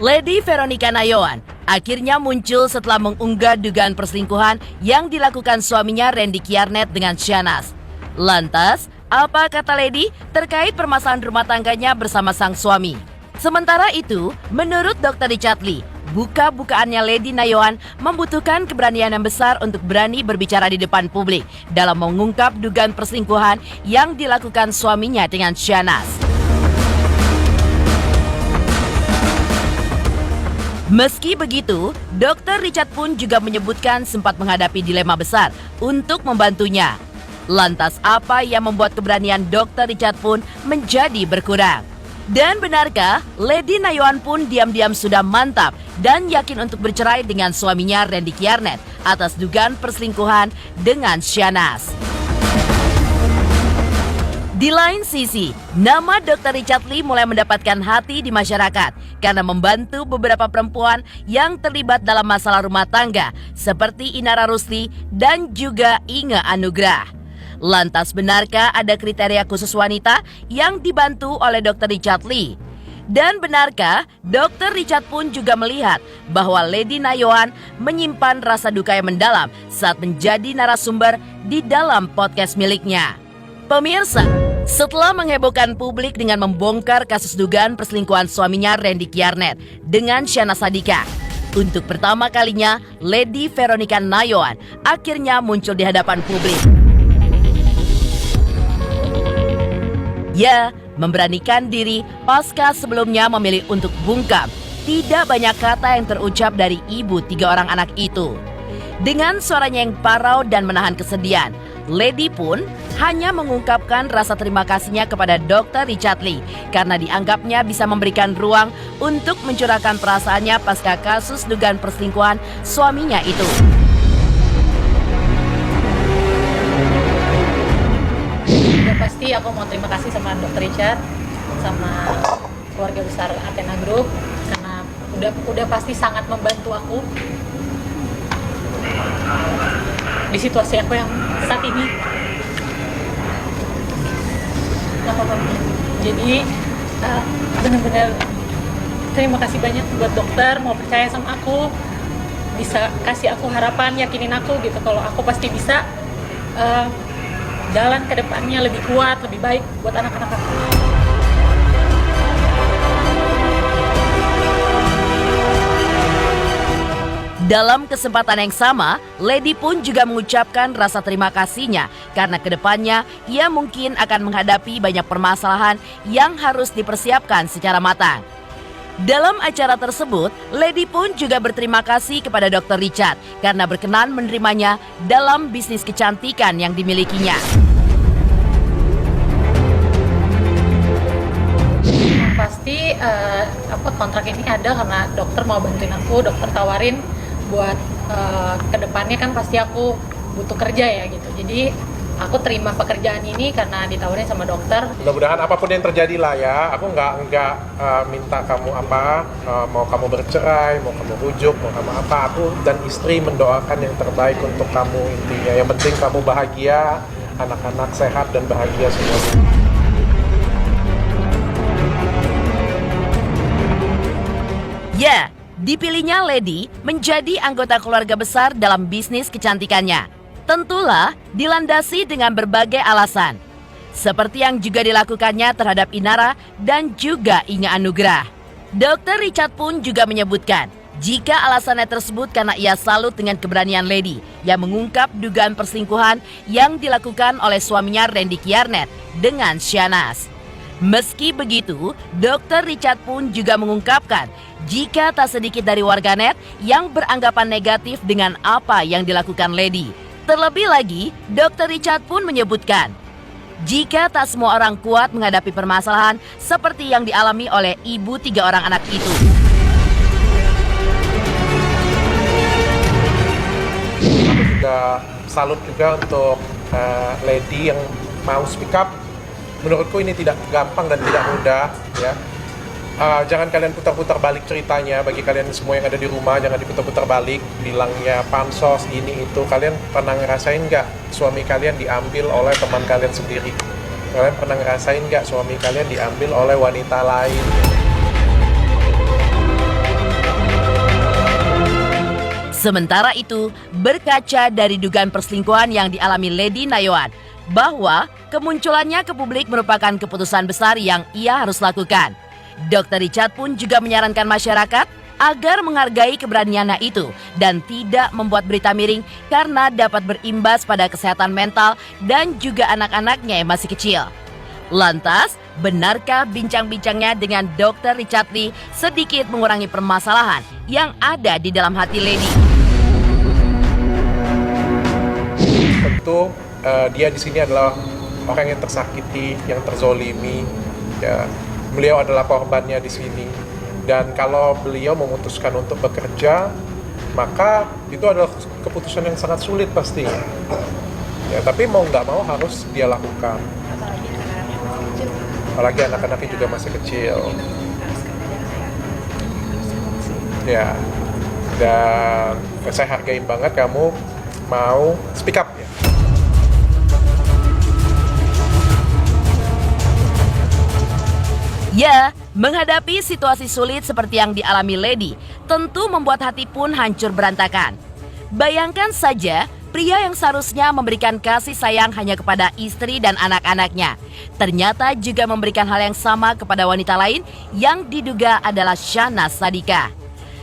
Lady Veronica Nayoan akhirnya muncul setelah mengunggah dugaan perselingkuhan yang dilakukan suaminya Randy Kiernet dengan Syahnaz. Lantas, apa kata Lady terkait permasalahan rumah tangganya bersama sang suami? Sementara itu, menurut Dr. Richard Lee, buka-bukaannya Lady Nayoan membutuhkan keberanian yang besar untuk berani berbicara di depan publik dalam mengungkap dugaan perselingkuhan yang dilakukan suaminya dengan Syahnaz. Meski begitu, Dr. Richard pun juga menyebutkan sempat menghadapi dilema besar untuk membantunya. Lantas apa yang membuat keberanian Dr. Richard pun menjadi berkurang? Dan benarkah Lady Nayoan pun diam-diam sudah mantap dan yakin untuk bercerai dengan suaminya Randy Kiernet atas dugaan perselingkuhan dengan Syahnaz? Di lain sisi, nama Dr. Richard Lee mulai mendapatkan hati di masyarakat karena membantu beberapa perempuan yang terlibat dalam masalah rumah tangga seperti Inara Rusli dan juga Inge Anugrah. Lantas benarkah ada kriteria khusus wanita yang dibantu oleh Dr. Richard Lee? Dan benarkah Dr. Richard pun juga melihat bahwa Lady Nayoan menyimpan rasa duka yang mendalam saat menjadi narasumber di dalam podcast miliknya? Pemirsa, setelah menghebohkan publik dengan membongkar kasus dugaan perselingkuhan suaminya Randy Kiernet dengan Syahnaz Sadiqah, untuk pertama kalinya Lady Veronica Nayoan akhirnya muncul di hadapan publik. Ya, memberanikan diri pasca sebelumnya memilih untuk bungkam. Tidak banyak kata yang terucap dari ibu 3 orang anak itu. Dengan suaranya yang parau dan menahan kesedihan, Lady pun hanya mengungkapkan rasa terima kasihnya kepada Dr. Richard Lee karena dianggapnya bisa memberikan ruang untuk mencurahkan perasaannya pasca kasus dugaan perselingkuhan suaminya itu. Udah pasti aku mau terima kasih sama Dr. Richard, sama keluarga besar Athena Group karena udah pasti sangat membantu aku di situasi aku yang saat ini. Jadi benar-benar terima kasih banyak buat dokter mau percaya sama aku, bisa kasih aku harapan, yakinin aku gitu kalau aku pasti bisa jalan ke depannya lebih kuat, lebih baik buat anak-anak aku. Dalam kesempatan yang sama, Lady pun juga mengucapkan rasa terima kasihnya karena kedepannya ia mungkin akan menghadapi banyak permasalahan yang harus dipersiapkan secara matang. Dalam acara tersebut, Lady pun juga berterima kasih kepada Dr. Richard karena berkenan menerimanya dalam bisnis kecantikan yang dimilikinya. Pasti kontrak ini ada karena dokter mau bantuin aku, dokter tawarin buat kedepannya kan pasti aku butuh kerja ya gitu. Jadi aku terima pekerjaan ini karena ditawarin sama dokter. Mudah-mudahan apapun yang terjadi lah ya. Aku nggak minta kamu apa, mau kamu bercerai, mau kamu rujuk, mau kamu apa. Aku dan istri mendoakan yang terbaik untuk kamu intinya. Yang penting kamu bahagia, anak-anak sehat dan bahagia semua. Ya, dipilihnya Lady menjadi anggota keluarga besar dalam bisnis kecantikannya. Tentulah dilandasi dengan berbagai alasan. Seperti yang juga dilakukannya terhadap Inara dan juga Inge Anugrah. Dr. Richard pun juga menyebutkan, jika alasannya tersebut karena ia salut dengan keberanian Lady yang mengungkap dugaan perselingkuhan yang dilakukan oleh suaminya Randy Kiernet dengan Syahnaz. Meski begitu, Dr. Richard pun juga mengungkapkan jika tak sedikit dari warganet yang beranggapan negatif dengan apa yang dilakukan Lady. Terlebih lagi, Dr. Richard pun menyebutkan, jika tak semua orang kuat menghadapi permasalahan seperti yang dialami oleh ibu 3 orang anak itu. Aku juga salut juga untuk Lady yang mau speak up. Menurutku ini tidak gampang dan tidak mudah ya. Jangan kalian putar-putar balik ceritanya. Bagi kalian semua yang ada di rumah, jangan diputar-putar balik bilangnya pansos ini itu. Kalian pernah ngerasain nggak suami kalian diambil oleh teman kalian sendiri? Kalian pernah ngerasain nggak suami kalian diambil oleh wanita lain? Sementara itu, berkaca dari dugaan perselingkuhan yang dialami Lady Nayoan, bahwa kemunculannya ke publik merupakan keputusan besar yang ia harus lakukan. Dr. Richard pun juga menyarankan masyarakat agar menghargai keberaniannya itu dan tidak membuat berita miring karena dapat berimbas pada kesehatan mental dan juga anak-anaknya yang masih kecil. Lantas, benarkah bincang-bincangnya dengan Dr. Richard Lee sedikit mengurangi permasalahan yang ada di dalam hati Lady? Tentu dia di sini adalah orang yang tersakiti, yang terzolimi. Ya, beliau adalah korbannya di sini. Dan kalau beliau memutuskan untuk bekerja, maka itu adalah keputusan yang sangat sulit pastinya. Ya, tapi mau nggak mau harus dia lakukan. Apalagi anak-anaknya juga masih kecil. Ya, dan saya hargai banget kamu mau speak up ya. Ya, menghadapi situasi sulit seperti yang dialami Lady, tentu membuat hati pun hancur berantakan. Bayangkan saja, pria yang seharusnya memberikan kasih sayang hanya kepada istri dan anak-anaknya, ternyata juga memberikan hal yang sama kepada wanita lain yang diduga adalah Syahnaz Sadiqah.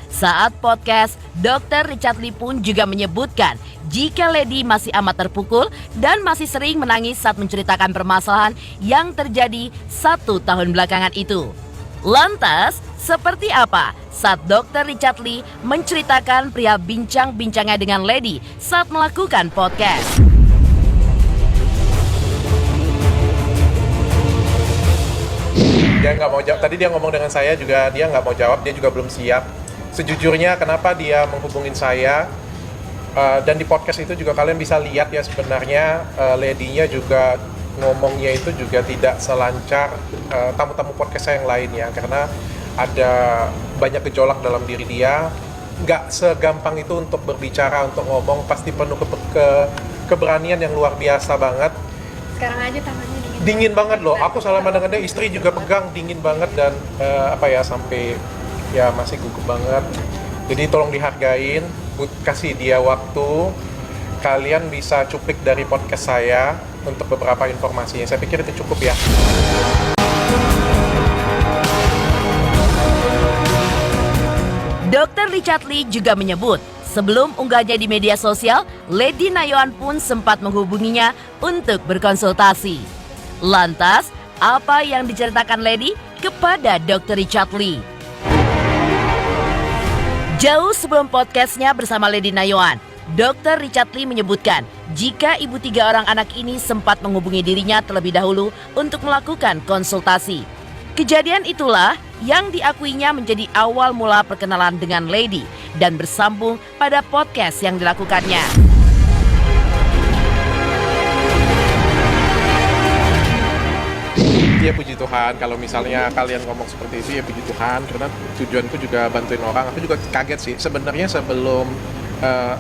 Saat podcast, Dr. Richard Lee pun juga menyebutkan jika Lady masih amat terpukul dan masih sering menangis saat menceritakan permasalahan yang terjadi 1 tahun belakangan itu. Lantas, seperti apa saat Dr. Richard Lee menceritakan perihal bincang-bincangnya dengan Lady saat melakukan podcast? Dia nggak mau jawab. Tadi dia ngomong dengan saya juga, dia nggak mau jawab, dia juga belum siap. Sejujurnya kenapa dia menghubungin saya, dan di podcast itu juga kalian bisa lihat ya sebenarnya Lady-nya juga ngomongnya itu juga tidak selancar tamu-tamu podcast saya yang lainnya, karena ada banyak gejolak dalam diri dia. Nggak segampang itu untuk berbicara, untuk ngomong, pasti penuh keberanian yang luar biasa banget. Sekarang aja tangannya Dingin banget loh, aku salaman dengan dia, istri juga pegang, dingin banget, dan sampai ya masih gugup banget. Jadi tolong dihargain, kasih dia waktu. Kalian bisa cuplik dari podcast saya untuk beberapa informasinya. Saya pikir itu cukup ya. Dr. Richard Lee juga menyebut, sebelum unggahnya di media sosial, Lady Nayoan pun sempat menghubunginya untuk berkonsultasi. Lantas, apa yang diceritakan Lady kepada Dr. Richard Lee? Jauh sebelum podcastnya bersama Lady Nayoan, Dr. Richard Lee menyebutkan jika ibu 3 orang anak ini sempat menghubungi dirinya terlebih dahulu untuk melakukan konsultasi. Kejadian itulah yang diakuinya menjadi awal mula perkenalan dengan Lady dan bersambung pada podcast yang dilakukannya. Ya puji Tuhan, kalau misalnya kalian ngomong seperti itu ya puji Tuhan, karena tujuanku juga bantuin orang. Aku juga kaget sih, sebenarnya sebelum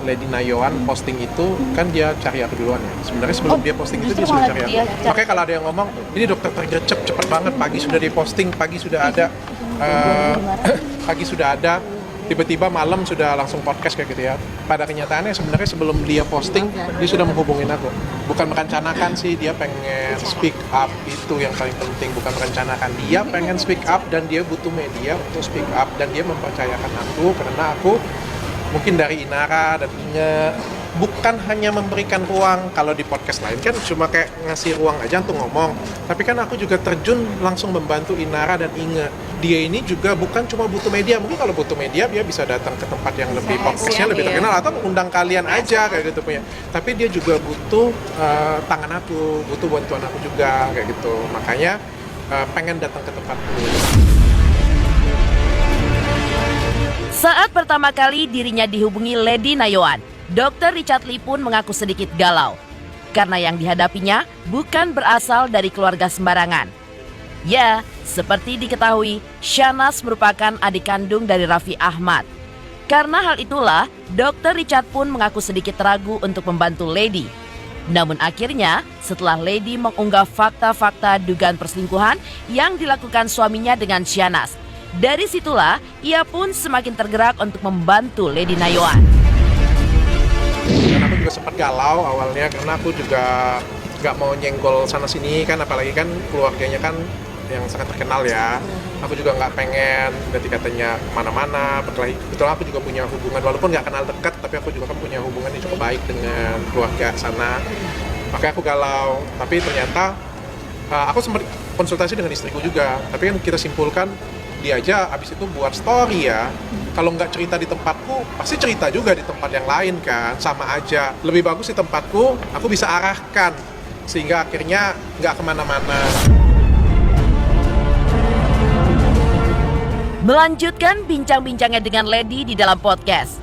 Lady Nayoan posting itu kan dia cari aku duluan ya. Sebenarnya sebelum dia posting itu dia sudah cari aku. Makanya kalau ada yang ngomong, ini dokter tergercep cepet banget, pagi sudah diposting, pagi sudah ada, tiba-tiba malam sudah langsung podcast kayak gitu ya. Pada kenyataannya sebenarnya sebelum dia posting, dia sudah menghubungin aku. Bukan merencanakan sih, dia pengen speak up, itu yang paling penting. Bukan merencanakan, dia pengen speak up dan dia butuh media untuk speak up. Dan dia mempercayakan aku, karena aku mungkin dari Inara dan Inge, bukan hanya memberikan ruang. Kalau di podcast lain kan cuma kayak ngasih ruang aja untuk ngomong, tapi kan aku juga terjun langsung membantu Inara dan Inge. Dia ini juga bukan cuma butuh media, mungkin kalau butuh media dia bisa datang ke tempat yang lebih podcastnya lebih terkenal, atau mengundang kalian aja kayak gitu punya. Tapi dia juga butuh tangan aku, butuh bantuan aku juga kayak gitu. Makanya pengen datang ke tempatku. Saat pertama kali dirinya dihubungi Lady Nayoan, Dr. Richard Lee pun mengaku sedikit galau karena yang dihadapinya bukan berasal dari keluarga sembarangan. Ya, seperti diketahui, Syahnaz merupakan adik kandung dari Raffi Ahmad. Karena hal itulah, Dr. Richard pun mengaku sedikit ragu untuk membantu Lady. Namun akhirnya, setelah Lady mengunggah fakta-fakta dugaan perselingkuhan yang dilakukan suaminya dengan Syahnaz, dari situlah ia pun semakin tergerak untuk membantu Lady Nayoan. sempat galau awalnya karena aku juga nggak mau nyenggol sana sini kan, apalagi kan keluarganya kan yang sangat terkenal ya. Aku juga nggak pengen berarti katanya kemana-mana. Betul aku juga punya hubungan walaupun nggak kenal dekat, tapi aku juga kan punya hubungan yang cukup baik dengan keluarga sana. Makanya aku galau. Tapi ternyata aku sempat konsultasi dengan istriku juga. Tapi kan kita simpulkan dia aja abis itu buat story ya. Kalau nggak cerita di tempatku, pasti cerita juga di tempat yang lain kan, sama aja. Lebih bagus di tempatku, aku bisa arahkan sehingga akhirnya nggak kemana-mana. Melanjutkan bincang-bincangnya dengan Lady di dalam podcast,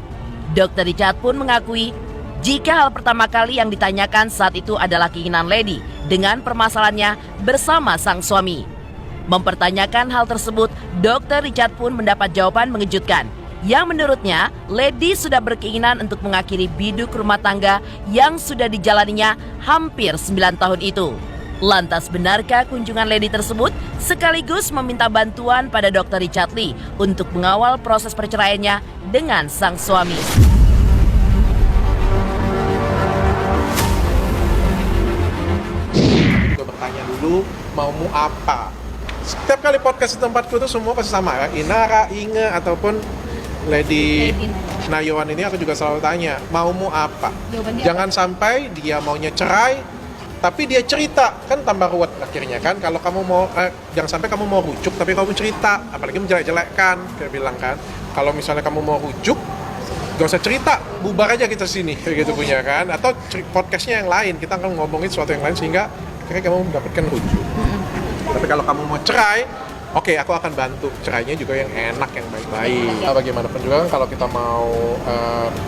Dr. Richard pun mengakui jika hal pertama kali yang ditanyakan saat itu adalah keinginan Lady dengan permasalahannya bersama sang suami. Mempertanyakan hal tersebut, Dr. Richard pun mendapat jawaban mengejutkan yang menurutnya Lady sudah berkeinginan untuk mengakhiri biduk rumah tangga yang sudah dijalaninya hampir 9 tahun itu. Lantas benarkah kunjungan Lady tersebut sekaligus meminta bantuan pada Dr. Richard Lee untuk mengawal proses perceraiannya dengan sang suami? Juga bertanya dulu maumu apa. Setiap kali podcast di tempatku itu semua pasti sama ya. Inara, Inge ataupun Lady Nayawan ini aku juga selalu tanya maumu apa. Jangan sampai dia maunya cerai tapi dia cerita, kan tambah ruwet akhirnya kan. Kalau kamu mau jangan sampai kamu mau rujuk tapi kamu cerita, apalagi menjelek-jelekkan kayak bilang kan. Kalau misalnya kamu mau rujuk gak usah cerita, bubar aja kita sini kayak gitu punya kan. Atau podcastnya yang lain, kita akan ngomongin sesuatu yang lain sehingga akhirnya kamu mendapatkan rujuk. Tapi kalau kamu mau cerai, oke, aku akan bantu cerainya juga yang enak, yang baik-baik. Bagaimanapun juga kan kalau kita mau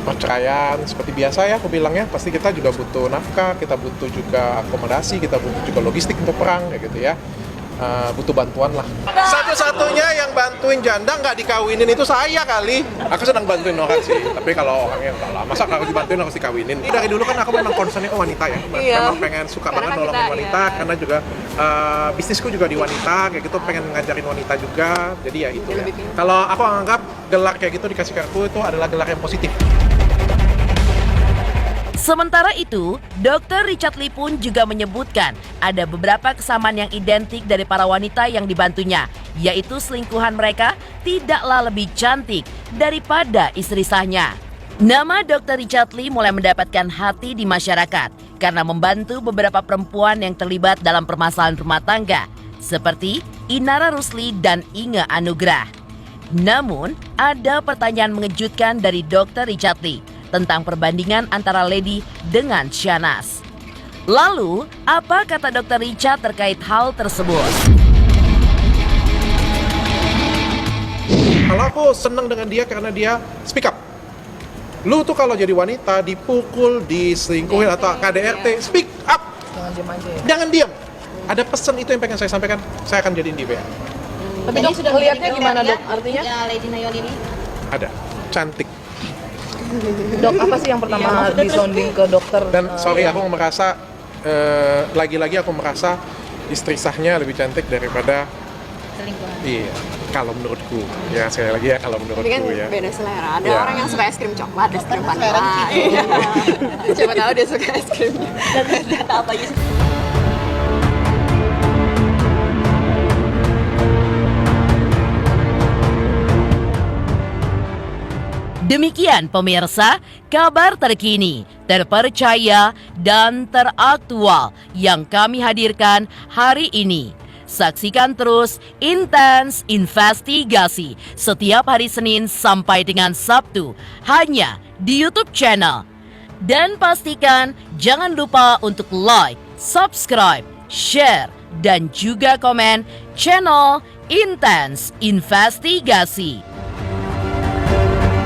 perceraian seperti biasa ya, aku bilangnya pasti kita juga butuh nafkah, kita butuh juga akomodasi, kita butuh juga logistik untuk perang kayak gitu ya. Butuh bantuan lah. Satu-satunya yang bantuin janda nggak dikawinin itu saya kali. Aku senang bantuin orang sih, tapi kalau orangnya enggak lah. Masa kalau dibantuin harus dikawinin? Dari dulu kan aku memang concernnya wanita ya. Memang pengen suka banget nolongin wanita, karena juga bisnisku juga di wanita, kayak gitu pengen ngajarin wanita juga. Jadi ya itu ya. Kalau aku anggap gelar kayak gitu dikasih ke aku itu adalah gelar yang positif. Sementara itu, Dr. Richard Lee pun juga menyebutkan ada beberapa kesamaan yang identik dari para wanita yang dibantunya, yaitu selingkuhan mereka tidaklah lebih cantik daripada istri sahnya. Nama Dr. Richard Lee mulai mendapatkan hati di masyarakat karena membantu beberapa perempuan yang terlibat dalam permasalahan rumah tangga, seperti Inara Rusli dan Inge Anugrah. Namun, ada pertanyaan mengejutkan dari Dr. Richard Lee tentang perbandingan antara Lady dengan Shahnaz. Lalu, apa kata Dr. Richard terkait hal tersebut? Kalau aku senang dengan dia karena dia speak up. Lu tuh kalau jadi wanita dipukul, diselingkuhin atau KDRT, speak up. Jangan diam aja ya. Jangan diam. Ada pesan itu yang pengen saya sampaikan. Saya akan jadiin dia. Tapi dok, melihatnya gimana dok? Artinya? Ya, Lady Nayon ini. Ada. Cantik. Dok, apa sih yang pertama disounding ke dokter? Dan sorry aku merasa lagi-lagi aku merasa istri sahnya lebih cantik daripada Selingkuhan. iya, kalau menurutku. Ya sekali lagi ya kalau menurutku Ini kan ya. beda selera. Ada Ya. orang yang suka es krim coklat, es krim vanilla. Coba tahu dia suka es krim. Data apa aja? Demikian pemirsa, kabar terkini, terpercaya, dan teraktual yang kami hadirkan hari ini. Saksikan terus Intens Investigasi setiap hari Senin sampai dengan Sabtu hanya di YouTube channel. Dan pastikan jangan lupa untuk like, subscribe, share, dan juga komen channel Intens Investigasi.